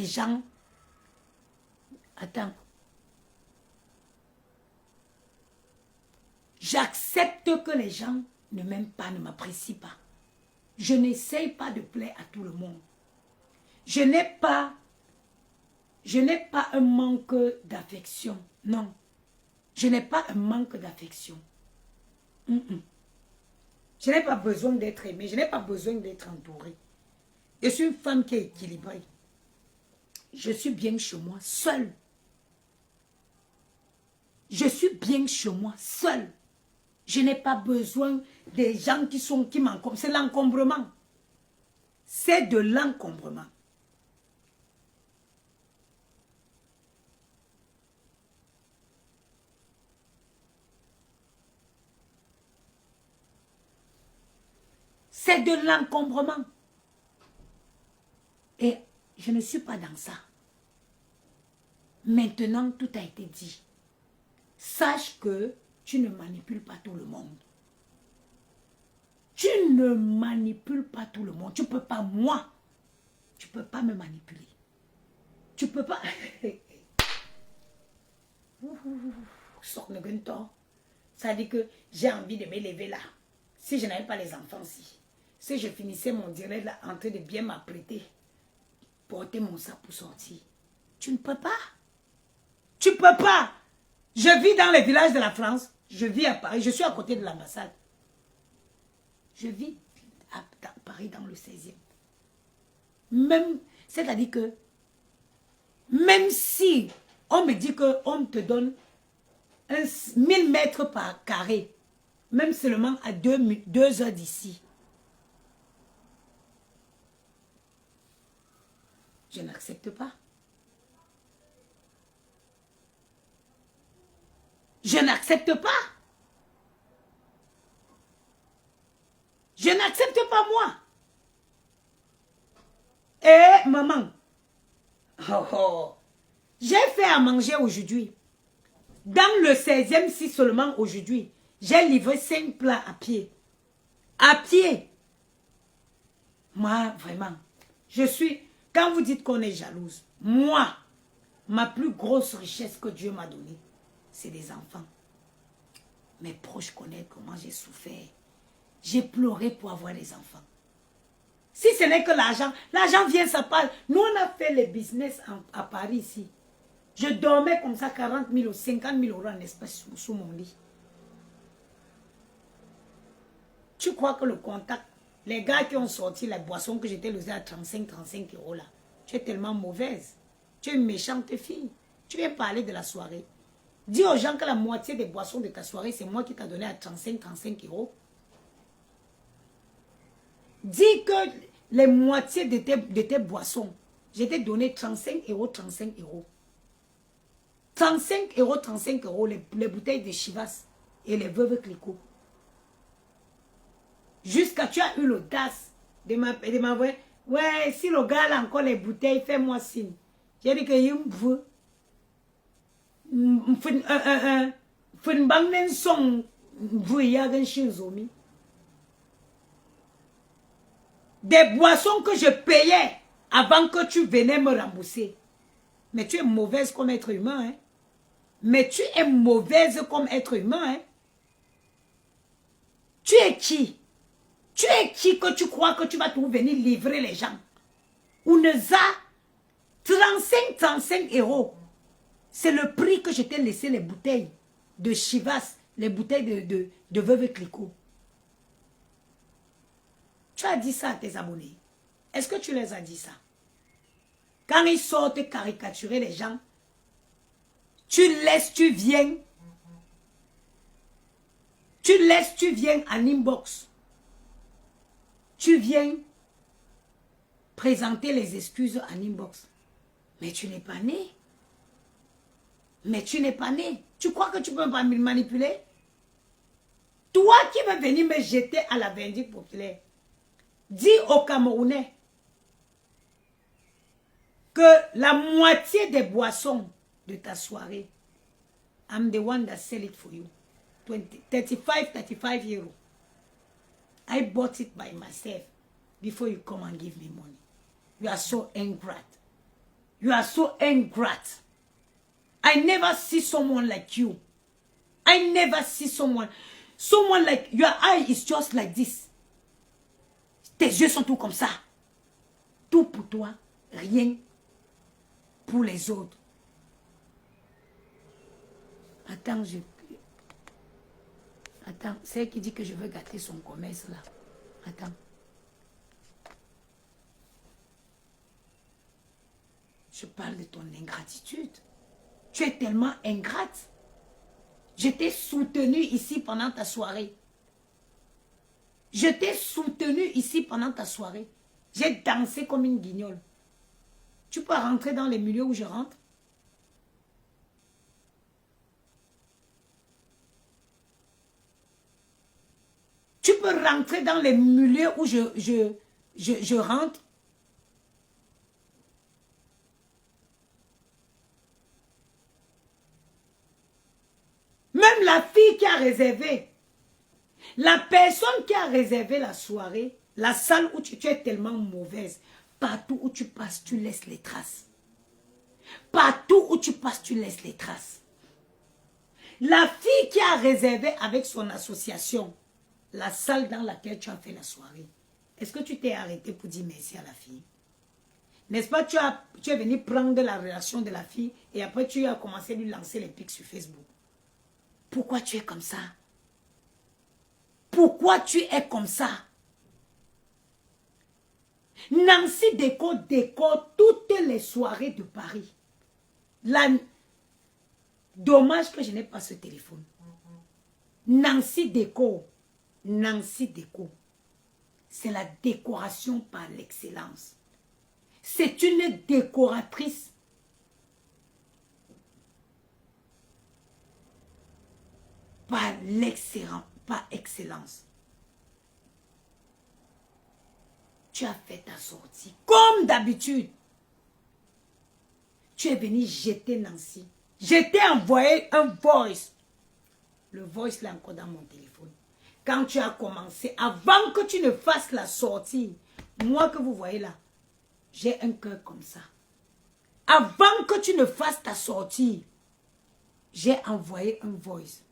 les gens... Attends. J'accepte que les gens ne m'aiment pas, ne m'apprécient pas. Je n'essaye pas de plaire à tout le monde. Je n'ai pas un manque d'affection. Non. Je n'ai pas un manque d'affection. Je n'ai pas besoin d'être aimée. Je n'ai pas besoin d'être entourée. Je suis une femme qui est équilibrée. Je suis bien chez moi, seule. Je suis bien chez moi, seule. Je n'ai pas besoin des gens qui m'encombrent. C'est l'encombrement. C'est de l'encombrement. C'est de l'encombrement. Et je ne suis pas dans ça. Maintenant, tout a été dit. Sache que tu ne manipules pas tout le monde. Tu ne manipules pas tout le monde. Tu ne peux pas, moi. Tu ne peux pas me manipuler. Tu ne peux pas... Ça dit que j'ai envie de me lever là. Si je n'avais pas les enfants-ci. Si je finissais mon direct là en train de bien m'apprêter. Porter mon sac pour sortir. Tu ne peux pas. Tu ne peux pas. Je vis dans les villages de la France. Je vis à Paris. Je suis à côté de l'ambassade. Je vis à Paris dans le 16e. Même, c'est-à-dire que, même si on me dit qu'on te donne 1000 mètres par carré, même seulement à 2 heures d'ici, je n'accepte pas. Je n'accepte pas. Je n'accepte pas moi. Eh, maman. J'ai fait à manger aujourd'hui. Dans le 16e, si seulement aujourd'hui, j'ai livré 5 plats à pied. À pied. Moi, vraiment, je suis... Quand vous dites qu'on est jalouse, moi, ma plus grosse richesse que Dieu m'a donnée, c'est des enfants. Mes proches connaissent comment j'ai souffert. J'ai pleuré pour avoir des enfants. Si ce n'est que l'argent, l'argent vient, ça parle. Nous, on a fait les business à Paris ici. Je dormais comme ça 40 000 ou 50 000 euros en espace sous mon lit. Tu crois que le contact, les gars qui ont sorti les boissons que j'étais losée à 35 euros là, tu es tellement mauvaise. Tu es une méchante fille. Tu viens parler de la soirée. Dis aux gens que la moitié des boissons de ta soirée, c'est moi qui t'ai donné à 35 euros. Dis que les moitiés de tes boissons, je t'ai donné 35 euros. 35 euros, les bouteilles de Chivas et les veuves Clicquot. Jusqu'à tu as eu l'audace de m'envoyer. Ouais, si le gars a encore les bouteilles, fais-moi signe. J'ai dit que il me veut. Des boissons que je payais avant que tu venais me rembourser. Mais tu es mauvaise comme être humain. Hein? Mais tu es mauvaise comme être humain. Hein? Tu es qui? Tu es qui que tu crois que tu vas tout venir livrer les gens? Ouneza, 35 euros. C'est le prix que je t'ai laissé les bouteilles de Chivas, les bouteilles de Veuve Clicquot. Tu as dit ça à tes abonnés. Est-ce que tu les as dit ça? Quand ils sortent caricaturer les gens, tu laisses, tu viens en inbox. Tu viens présenter les excuses en inbox. Mais tu n'es pas né. Mais tu n'es pas né. Tu crois que tu peux pas me manipuler? Toi qui veux venir me jeter à la vindicte populaire, dis aux Camerounais que la moitié des boissons de ta soirée, I'm the one that sell it for you. 35 euros. I bought it by myself before you come and give me money. You are so ingrate. You are so ingrate. I never see someone like you. I never see someone like, your eye is just like this. Tes yeux sont tout comme ça. Tout pour toi, rien pour les autres. Attends, Attends, c'est elle qui dit que je veux gâter son commerce là. Attends. Je parle de ton ingratitude. Tu es tellement ingrate. Je t'ai soutenu ici pendant ta soirée. Je t'ai soutenu ici pendant ta soirée. J'ai dansé comme une guignole. Tu peux rentrer dans les milieux où je rentre? Tu peux rentrer dans les milieux où je rentre? Même la fille qui a réservé, la personne qui a réservé la soirée, la salle où tu es tellement mauvaise, partout où tu passes, tu laisses les traces. Partout où tu passes, tu laisses les traces. La fille qui a réservé avec son association, la salle dans laquelle tu as fait la soirée, est-ce que tu t'es arrêté pour dire merci à la fille? N'est-ce pas, tu es venu prendre la relation de la fille et après tu as commencé à lui lancer les pics sur Facebook. Pourquoi tu es comme ça? Pourquoi tu es comme ça? Nancy décore toutes les soirées de Paris. Dommage que je n'ai pas ce téléphone. Nancy décore. C'est la décoration par l'excellence. C'est une décoratrice. Par excellence. Tu as fait ta sortie. Comme d'habitude. Tu es venu jeter Nancy. Je t'ai envoyé un voice. Le voice là encore dans mon téléphone. Quand tu as commencé, avant que tu ne fasses la sortie, moi que vous voyez là, j'ai un cœur comme ça. Avant que tu ne fasses ta sortie, j'ai envoyé un voice.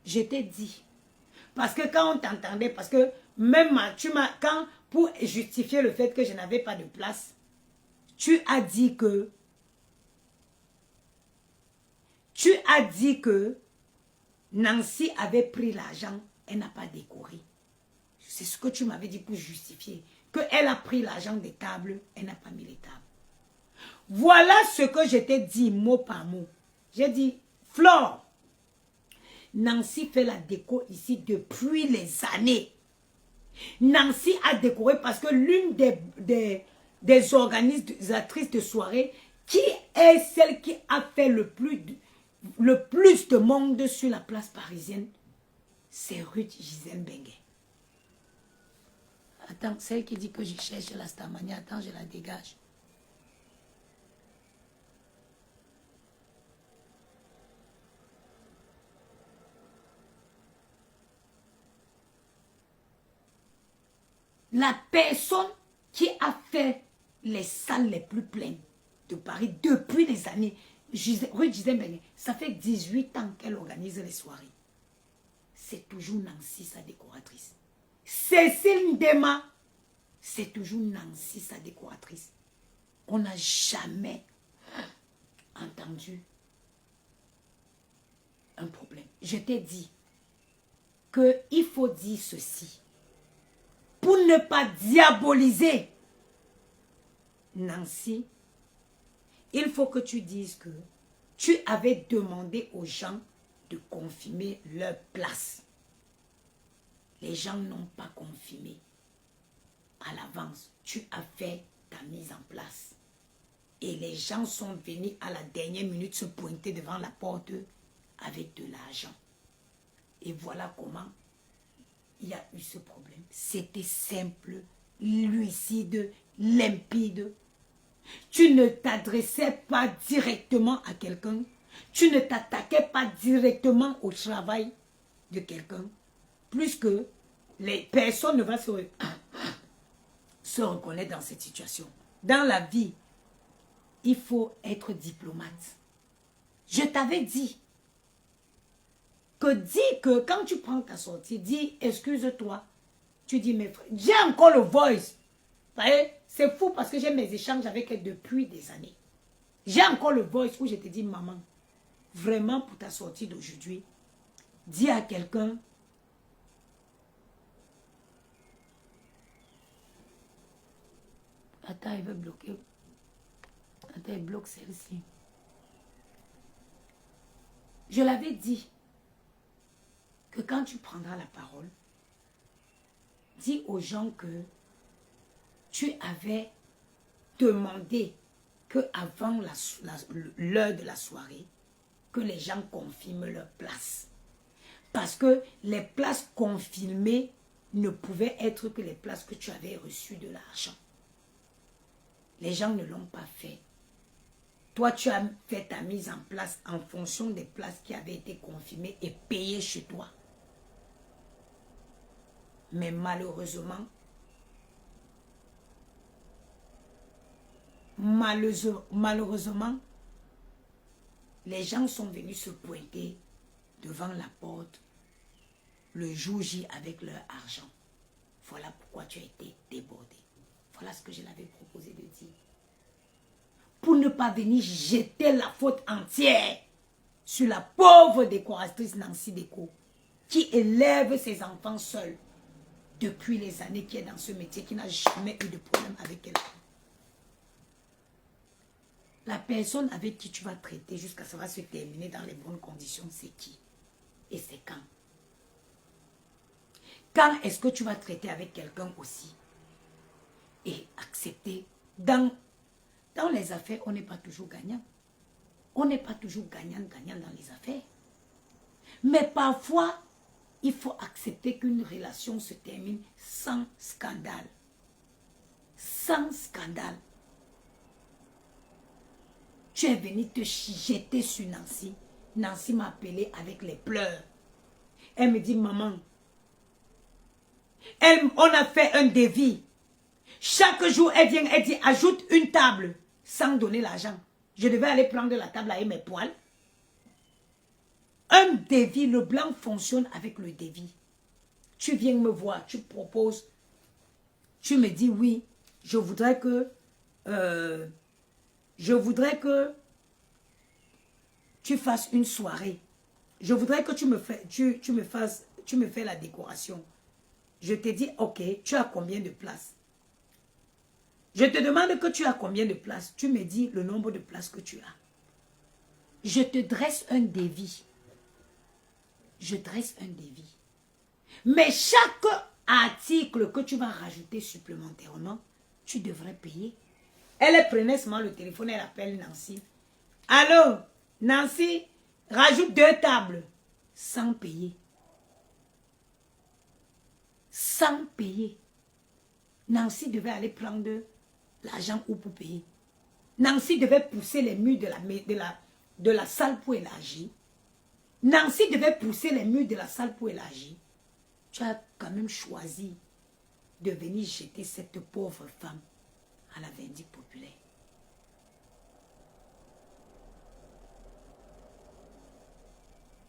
Je t'ai dit. Parce que quand on t'entendait, parce que même quand pour justifier le fait que je n'avais pas de place, tu as dit que Nancy avait pris l'argent, elle n'a pas décoré. C'est ce que tu m'avais dit pour justifier. Qu'elle a pris l'argent des tables, elle n'a pas mis les tables. Voilà ce que je t'ai dit mot par mot. J'ai dit, Flore, Nancy fait la déco ici depuis les années. Nancy a décoré parce que l'une des organisatrices de soirée, qui est celle qui a fait le plus de monde sur la place parisienne, c'est Ruth Gisèle Benguet. Attends, celle qui dit que je cherche la Starmania, attends, je la dégage. La personne qui a fait les salles les plus pleines de Paris depuis des années, Ruth Gisèle Benguet, ça fait 18 ans qu'elle organise les soirées. C'est toujours Nancy, sa décoratrice. Cécile Ndema, c'est toujours Nancy, sa décoratrice. On n'a jamais entendu un problème. Je t'ai dit qu'il faut dire ceci. Pour ne pas diaboliser Nancy, il faut que tu dises que tu avais demandé aux gens de confirmer leur place. Les gens n'ont pas confirmé. À l'avance, tu as fait ta mise en place. Et les gens sont venus à la dernière minute se pointer devant la porte avec de l'argent. Et voilà comment il y a eu ce problème. C'était simple, lucide, limpide. Tu ne t'adressais pas directement à quelqu'un. Tu ne t'attaquais pas directement au travail de quelqu'un. Plus que les personnes ne vont se reconnaître dans cette situation. Dans la vie, il faut être diplomate. Je t'avais dit que quand tu prends ta sortie, dis excuse-toi. Tu dis mes frères, j'ai encore le voice. Vous voyez, c'est fou parce que j'ai mes échanges avec elle depuis des années. J'ai encore le voice où je te dis maman, vraiment pour ta sortie d'aujourd'hui, dis à quelqu'un. Attends, il veut bloquer. Attends, il bloque celle-ci. Je l'avais dit que quand tu prendras la parole, dis aux gens que tu avais demandé qu'avant l'heure de la soirée, que les gens confirment leur place. Parce que les places confirmées ne pouvaient être que les places que tu avais reçues de l'argent. Les gens ne l'ont pas fait. Toi, tu as fait ta mise en place en fonction des places qui avaient été confirmées et payées chez toi. Mais malheureusement, les gens sont venus se pointer devant la porte le jour J avec leur argent. Voilà pourquoi tu as été débordé. Voilà ce que je l'avais proposé de dire. Pour ne pas venir jeter la faute entière sur la pauvre décoratrice Nancy Déco, qui élève ses enfants seule depuis les années qui est dans ce métier, qui n'a jamais eu de problème avec elle. La personne avec qui tu vas traiter jusqu'à ce que ça va se terminer dans les bonnes conditions, c'est qui? Et c'est quand? Quand est-ce que tu vas traiter avec quelqu'un aussi? Et accepter. Dans les affaires, on n'est pas toujours gagnant. On n'est pas toujours gagnant dans les affaires. Mais parfois, il faut accepter qu'une relation se termine sans scandale. Sans scandale. Tu es venu te jeter sur Nancy. Nancy m'a appelé avec les pleurs. Elle me dit, maman, on a fait un devis. Chaque jour, elle vient, elle dit, ajoute une table sans donner l'argent. Je devais aller prendre la table avec mes poils. Un devis, le blanc fonctionne avec le devis. Tu viens me voir, tu proposes, tu me dis oui, je voudrais que tu fasses une soirée. Je voudrais que tu me fais la décoration. Je te dis, ok, tu as combien de places? Je te demande que tu as combien de places. Tu me dis le nombre de places que tu as. Je te dresse un devis. Je dresse un devis. Mais chaque article que tu vas rajouter supplémentairement, tu devrais payer. Elle prenait seulement le téléphone, elle appelle Nancy. Allô, Nancy, rajoute 2 tables. Sans payer. Sans payer. Nancy devait aller prendre l'argent ou pour payer. Nancy devait pousser les murs de la salle pour élargir. Nancy devait pousser les murs de la salle pour élargir. Tu as quand même choisi de venir jeter cette pauvre femme à la vindicte populaire.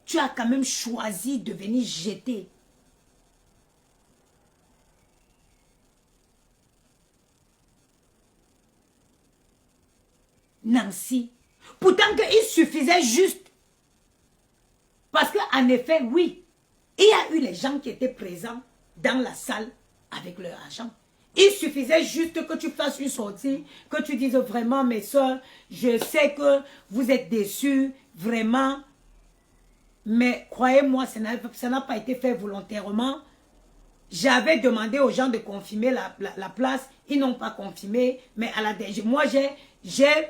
Tu as quand même choisi de venir jeter Nancy. Pourtant qu'il suffisait juste. Parce qu'en effet, oui, il y a eu les gens qui étaient présents dans la salle avec leur argent. Il suffisait juste que tu fasses une sortie, que tu dises vraiment, mes soeurs, je sais que vous êtes déçus, vraiment. Mais croyez-moi, ça n'a pas été fait volontairement. J'avais demandé aux gens de confirmer la place. Ils n'ont pas confirmé. Mais à la moi, j'ai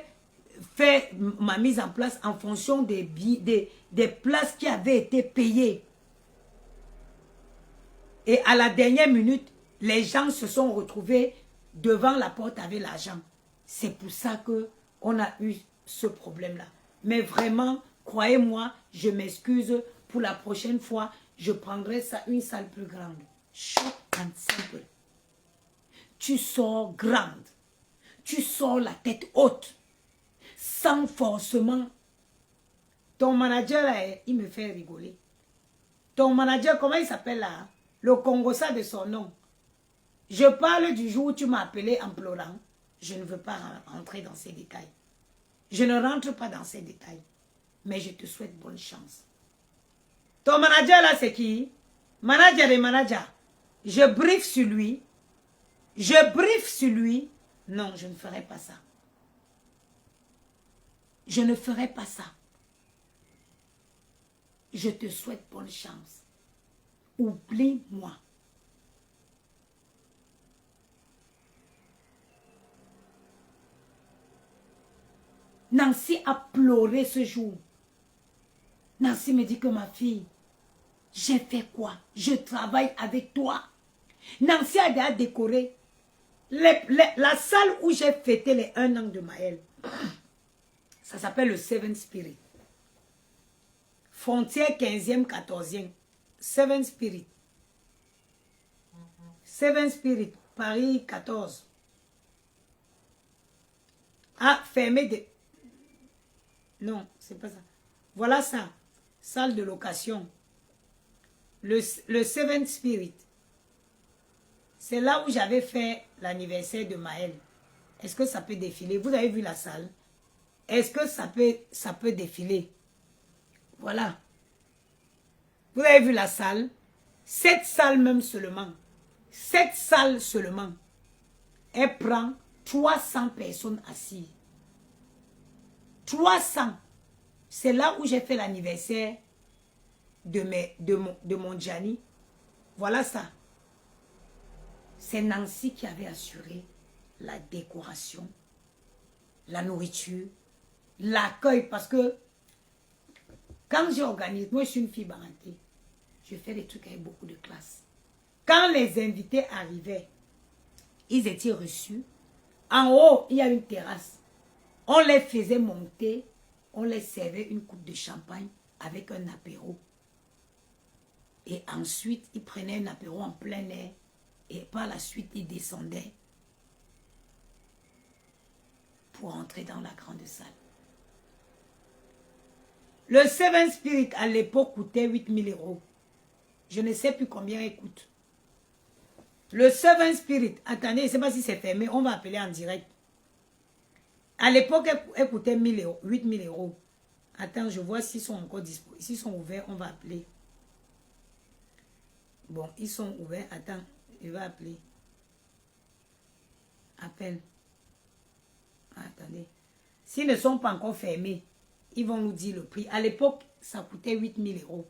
fait ma mise en place en fonction des places qui avaient été payées. Et à la dernière minute, les gens se sont retrouvés devant la porte avec l'argent. C'est pour ça qu'on a eu ce problème-là. Mais vraiment, croyez-moi, je m'excuse. Pour la prochaine fois, je prendrai une salle plus grande. Short and simple. Tu sors grande. Tu sors la tête haute. sans forcément. Ton manager, là, il me fait rigoler. Ton manager, comment il s'appelle là? Le Congossa de son nom. Je parle du jour où tu m'as appelé en pleurant. Je ne veux pas rentrer dans ces détails. Je ne rentre pas dans ces détails. Mais je te souhaite bonne chance. Ton manager là, c'est qui? Manager et manager. Je brief sur lui. Je brief sur lui. Non, je ne ferai pas ça. Je ne ferai pas ça. Je te souhaite bonne chance. Oublie-moi. Nancy a pleuré ce jour. Nancy me dit que ma fille, j'ai fait quoi? Je travaille avec toi. Nancy a déjà décoré la salle où j'ai fêté les 1 an de Maël. Ça s'appelle le Seven Spirit. Frontière 15e, 14e. Seven Spirit. Seven Spirit, Paris 14. Ah, fermé de... Non, c'est pas ça. Voilà ça. Salle de location. Le Seven Spirit. C'est là où j'avais fait l'anniversaire de Maël. Est-ce que ça peut défiler? Vous avez vu la salle? Est-ce que ça peut défiler? Voilà. Vous avez vu la salle? Cette salle même seulement. Cette salle seulement. Elle prend 300 personnes assises. 300. C'est là où j'ai fait l'anniversaire de mon Gianni. Voilà ça. C'est Nancy qui avait assuré la décoration, la nourriture, l'accueil. Parce que quand j'organise, moi je suis une fille barantée, je fais des trucs avec beaucoup de classe. Quand les invités arrivaient, ils étaient reçus. En haut, il y a une terrasse. On les faisait monter, on les servait une coupe de champagne avec un apéro. Et ensuite, ils prenaient un apéro en plein air. Et par la suite, ils descendaient pour entrer dans la grande salle. Le Seven Spirit, à l'époque, coûtait 8 000 €. Je ne sais plus combien il coûte. Le Seven Spirit, attendez, je ne sais pas si c'est fermé, on va appeler en direct. À l'époque, elle coûtait 8 000 €. Attends, je vois s'ils sont encore disponibles. S'ils sont ouverts, on va appeler. Bon, ils sont ouverts. Attends, je vais appeler. Appelle. Attendez. S'ils ne sont pas encore fermés, ils vont nous dire le prix. À l'époque, ça coûtait 8 000 €.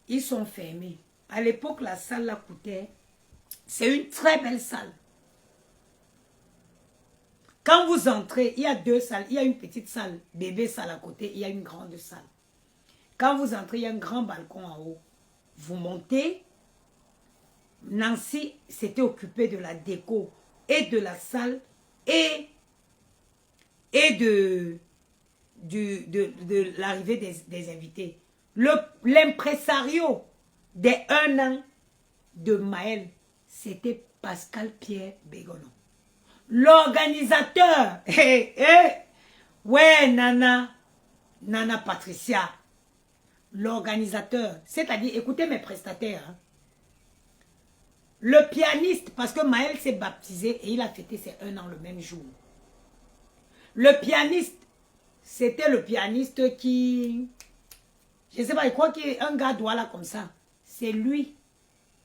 Ils sont fermés. À l'époque, la salle là coûtait... C'est une très belle salle. Quand vous entrez, il y a 2 salles. Il y a une petite salle, bébé salle à côté. Il y a une grande salle. Quand vous entrez, il y a un grand balcon en haut. Vous montez. Nancy s'était occupée de la déco et de la salle et de l'arrivée des invités. L'impresario des 1 an de Maël, c'était Pascal Pierre Bégonon. L'organisateur, ouais, Nana Patricia, l'organisateur, c'est-à-dire, écoutez mes prestataires, hein. Le pianiste, parce que Maël s'est baptisé et il a fêté ses 1 an le même jour. Le pianiste, c'était le pianiste qui... Je ne sais pas, je crois qu'il y a un gars là comme ça. C'est lui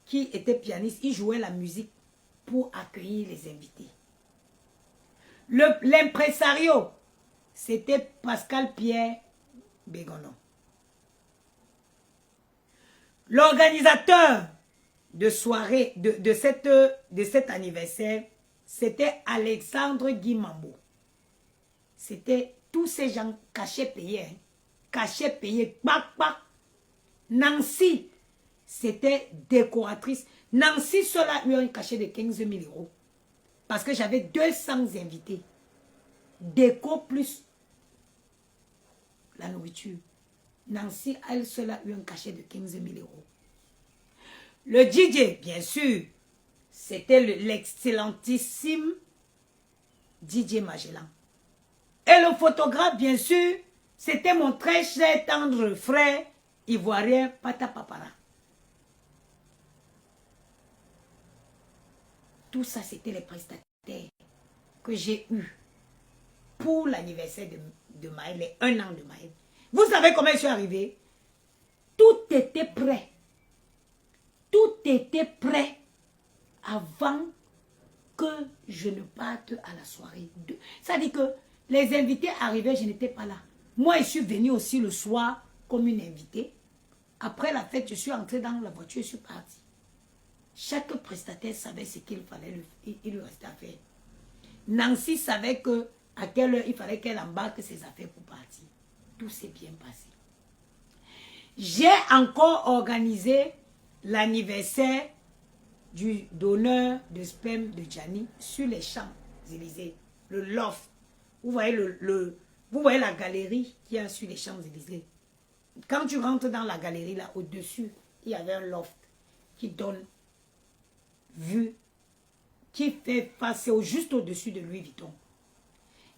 qui était pianiste. Il jouait la musique pour accueillir les invités. L'impresario, c'était Pascal Pierre Bégonon. L'organisateur de soirée, de cet anniversaire, c'était Alexandre Guy Mambo. C'était tous ces gens cachés payés. Hein. Cachés payés. Nancy, c'était décoratrice. Nancy, cela lui a un cachet de 15 000 €. Parce que j'avais 200 invités. Déco plus la nourriture. Nancy, elle seule a eu un cachet de 15 000 euros. Le DJ, bien sûr, c'était l'excellentissime DJ Magellan. Et le photographe, bien sûr, c'était mon très cher tendre frère ivoirien Pata Papara. Tout ça, c'était les prestataires que j'ai eus pour l'anniversaire de Maël, les 1 an de Maël. Vous savez comment je suis arrivée? Tout était prêt. Tout était prêt avant que je ne parte à la soirée. Ça dit que les invités arrivaient, je n'étais pas là. Moi, je suis venue aussi le soir comme une invitée. Après la fête, je suis entrée dans la voiture et je suis partie. Chaque prestataire savait ce qu'il fallait, il lui restait à faire. Nancy savait à quelle heure il fallait qu'elle embarque ses affaires pour partir. Tout s'est bien passé. J'ai encore organisé l'anniversaire du donneur de sperme de Gianni sur les Champs-Élysées, le loft. Vous voyez, vous voyez la galerie qui est sur les Champs-Élysées. Quand tu rentres dans la galerie, là, au-dessus, il y avait un loft qui donne vue, qui fait face juste au-dessus de Louis Vuitton.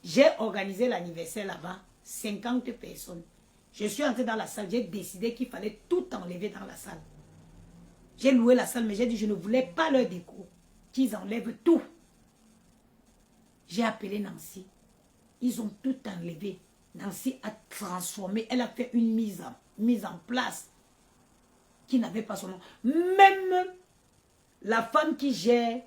J'ai organisé l'anniversaire là-bas, 50 personnes. Je suis entrée dans la salle, j'ai décidé qu'il fallait tout enlever dans la salle. J'ai loué la salle, mais j'ai dit je ne voulais pas leur déco, qu'ils enlèvent tout. J'ai appelé Nancy. Ils ont tout enlevé. Nancy a transformé, elle a fait une mise en place qui n'avait pas son nom. Même la femme qui gère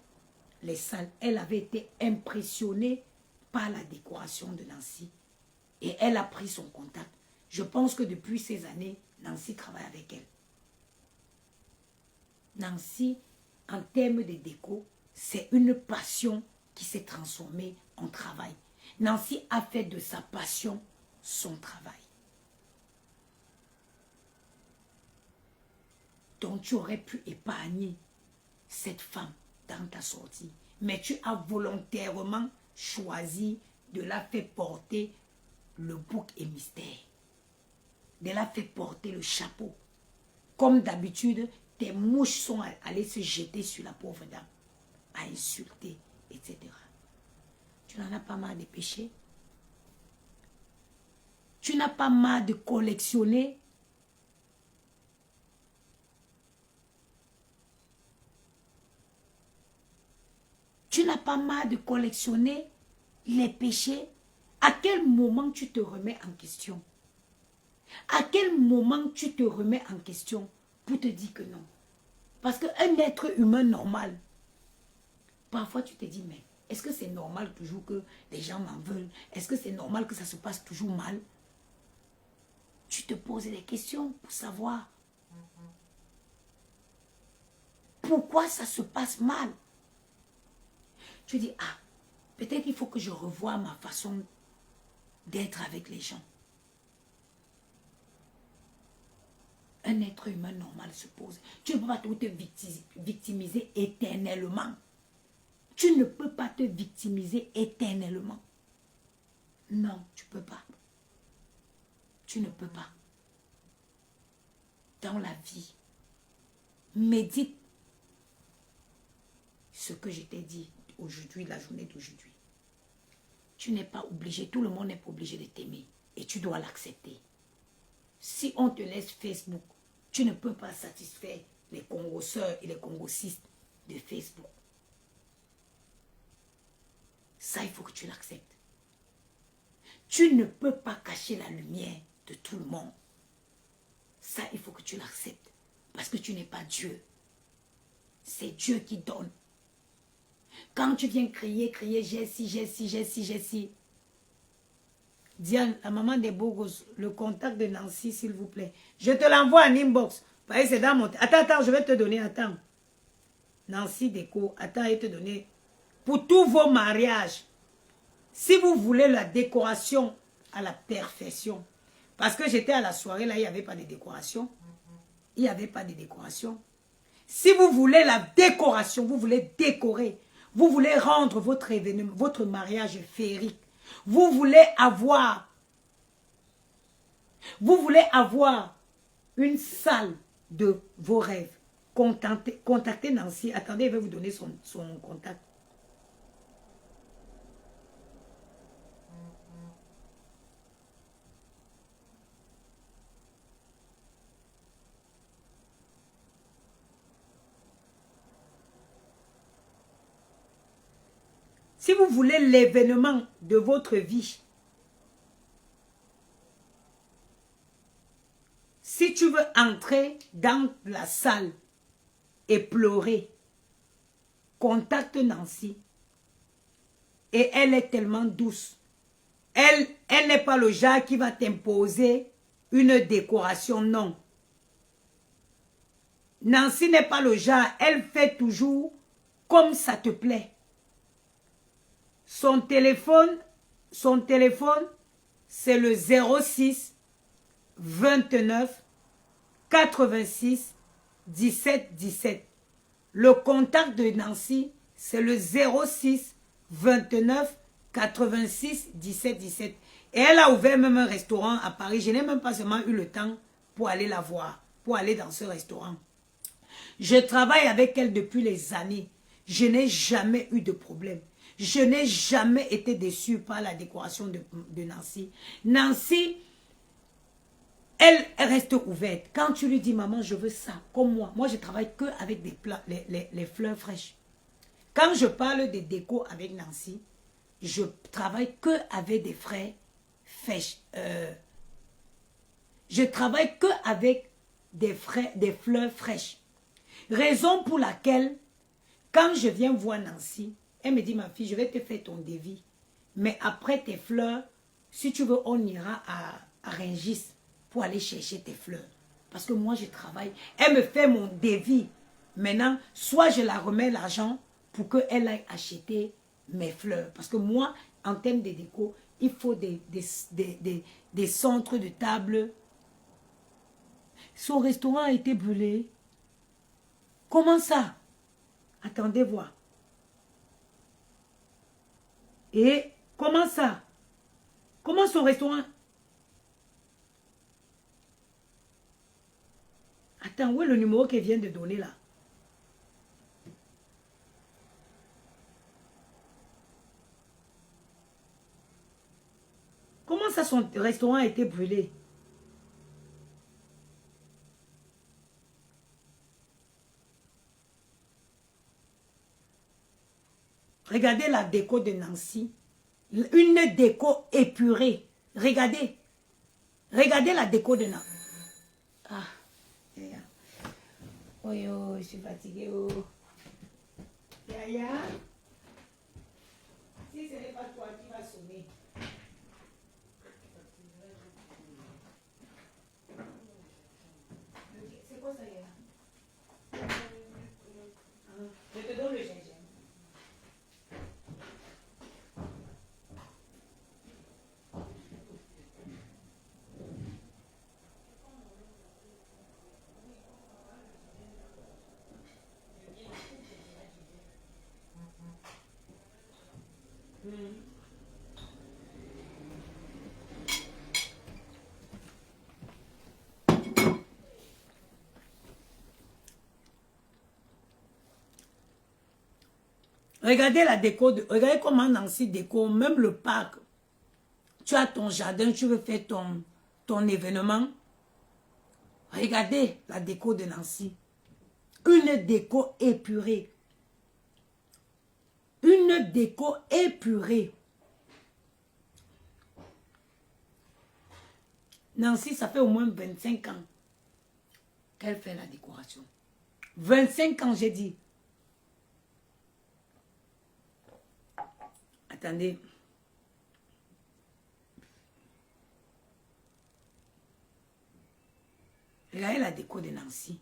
les salles, elle avait été impressionnée par la décoration de Nancy. Et elle a pris son contact. Je pense que depuis ces années, Nancy travaille avec elle. Nancy, en termes de déco, c'est une passion qui s'est transformée en travail. Nancy a fait de sa passion son travail. Donc tu aurais pu épargner cette femme dans ta sortie. Mais tu as volontairement choisi de la faire porter le bouc et mystère. De la faire porter le chapeau. Comme d'habitude, tes mouches sont allées se jeter sur la pauvre dame, à insulter, etc. Tu n'en as pas marre de pécher? Tu n'as pas marre de collectionner? Tu n'as pas marre de collectionner les péchés? À quel moment tu te remets en question? À quel moment tu te remets en question pour te dire que non? Parce qu'un être humain normal, parfois tu te dis, mais est-ce que c'est normal toujours que les gens m'en veulent? Est-ce que c'est normal que ça se passe toujours mal? Tu te poses des questions pour savoir pourquoi ça se passe mal. Tu dis, ah, peut-être qu'il faut que je revoie ma façon d'être avec les gens. Un être humain normal se pose. Tu ne peux pas te victimiser éternellement. Tu ne peux pas te victimiser éternellement. Non, tu ne peux pas. Tu ne peux pas. Dans la vie, médite ce que je t'ai dit aujourd'hui, la journée d'aujourd'hui. Tu n'es pas obligé, tout le monde n'est pas obligé de t'aimer. Et tu dois l'accepter. Si on te laisse Facebook, tu ne peux pas satisfaire les Congoseurs et les Congosistes de Facebook. Ça, il faut que tu l'acceptes. Tu ne peux pas cacher la lumière de tout le monde. Ça, il faut que tu l'acceptes. Parce que tu n'es pas Dieu. C'est Dieu qui donne. Quand tu viens crier, j'ai ci, j'ai ci, j'ai ci, j'ai ci. Diane, la maman des beaux gosses, le contact de Nancy, s'il vous plaît. Je te l'envoie en inbox. Voyez, c'est dans mon... Attends, je vais te donner, attends. Nancy Déco, attends, je vais te donner. Pour tous vos mariages, si vous voulez la décoration à la perfection, parce que j'étais à la soirée, là, il n'y avait pas de décoration. Il n'y avait pas de décoration. Si vous voulez la décoration, vous voulez décorer, Vous voulez rendre votre événement, votre mariage féerique. Vous voulez avoir une salle de vos rêves. Contactez Nancy. Attendez, elle va vous donner son contact. Si vous voulez l'événement de votre vie, si tu veux entrer dans la salle et pleurer, contacte Nancy. Et elle est tellement douce. Elle n'est pas le genre qui va t'imposer une décoration, non. Nancy n'est pas le genre, elle fait toujours comme ça te plaît. Son téléphone, c'est le 06 29 86 17 17. Le contact de Nancy, c'est le 06 29 86 17 17. Et elle a ouvert même un restaurant à Paris. Je n'ai même pas seulement eu le temps pour aller la voir, pour aller dans ce restaurant. Je travaille avec elle depuis les années. Je n'ai jamais eu de problème. Je n'ai jamais été déçue par la décoration de Nancy. Nancy, elle reste ouverte. Quand tu lui dis, maman, je veux ça, comme moi je travaille que avec les fleurs fraîches. Quand je parle de déco avec Nancy, je travaille que avec des frais fraîches. Je travaille que avec des fleurs fraîches. Raison pour laquelle, quand je viens voir Nancy, elle me dit, ma fille, je vais te faire ton devis. Mais après tes fleurs, si tu veux, on ira à Rungis pour aller chercher tes fleurs. Parce que moi, je travaille. Elle me fait mon devis. Maintenant, soit je la remets l'argent pour qu'elle aille acheter mes fleurs. Parce que moi, en termes de déco, il faut des centres de table. Son restaurant a été brûlé. Comment ça? Attendez voir. Et comment ça? Comment son restaurant? Attends, où est le numéro qu'elle vient de donner là? Comment ça son restaurant a été brûlé? Regardez la déco de Nancy. Une déco épurée. Regardez. Regardez la déco de Nancy. Ah. Oh yo, je suis fatiguée. Oh. Yaya. Si ce n'est pas toi qui vas sonner. C'est quoi ça, Yaya? Je te donne le gingembre. Regardez la déco, regardez comment Nancy déco, même le parc. Tu as ton jardin, tu veux faire ton événement. Regardez la déco de Nancy. Une déco épurée. Une déco épurée. Nancy, ça fait au moins 25 ans qu'elle fait la décoration. 25 ans, j'ai dit. Attendez. Regardez la déco de Nancy.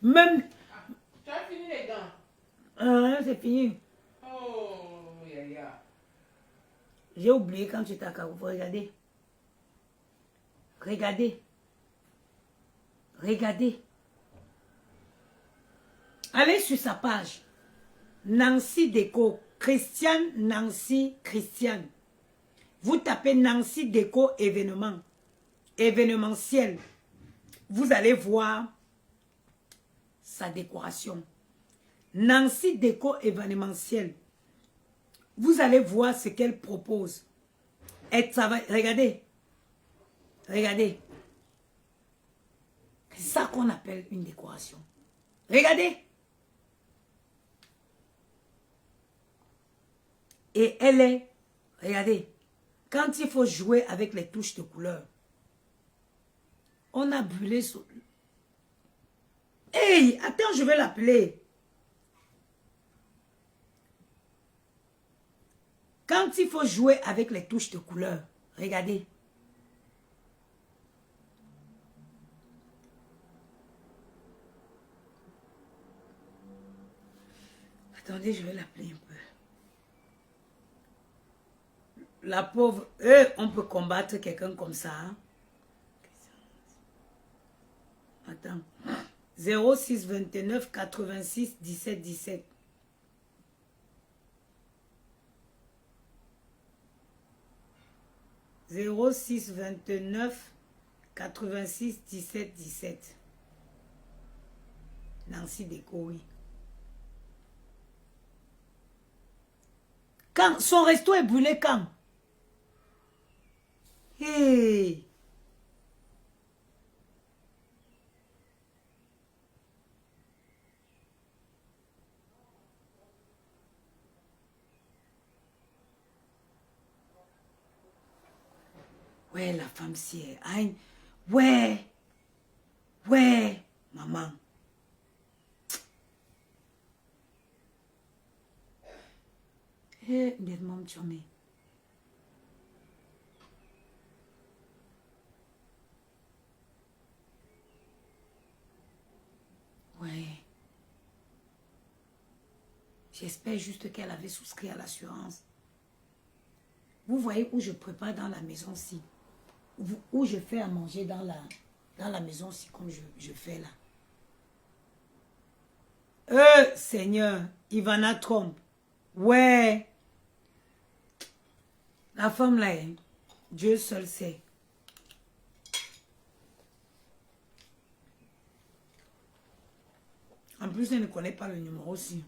Même... Tu as fini les gants? C'est fini. Oh, yaya. J'ai oublié quand tu t'as carreau. Regardez. Regardez. Regardez. Allez sur sa page. Nancy Déco. Christiane, Nancy, Christiane. Vous tapez Nancy Déco événement. Événementiel. Vous allez voir sa décoration. Nancy Déco événementiel. Vous allez voir ce qu'elle propose. Et ça va, regardez. Regardez. C'est ça qu'on appelle une décoration. Regardez. Et elle est, regardez, quand il faut jouer avec les touches de couleur, on a brûlé sur... Hey, attends, je vais l'appeler. Quand il faut jouer avec les touches de couleur, regardez. Attendez, je vais l'appeler un peu. La pauvre, on peut combattre quelqu'un comme ça. Hein? Attends. 06 29 86 17 17. « 06 29 86 17 17. » Nancy Déco, oui. Quand son resto est brûlé, quand? Hey! Ouais, la femme si est... Ouais. Ouais, maman. Eh, bien, maman, tu mets. Ouais. J'espère juste qu'elle avait souscrit à l'assurance. Vous voyez où je prépare dans la maison-ci. Où je fais à manger dans la maison-ci comme je fais là. Seigneur, Ivana trompe. Ouais. La femme là, hein, Dieu seul sait. En plus, elle ne connaît pas le numéro aussi.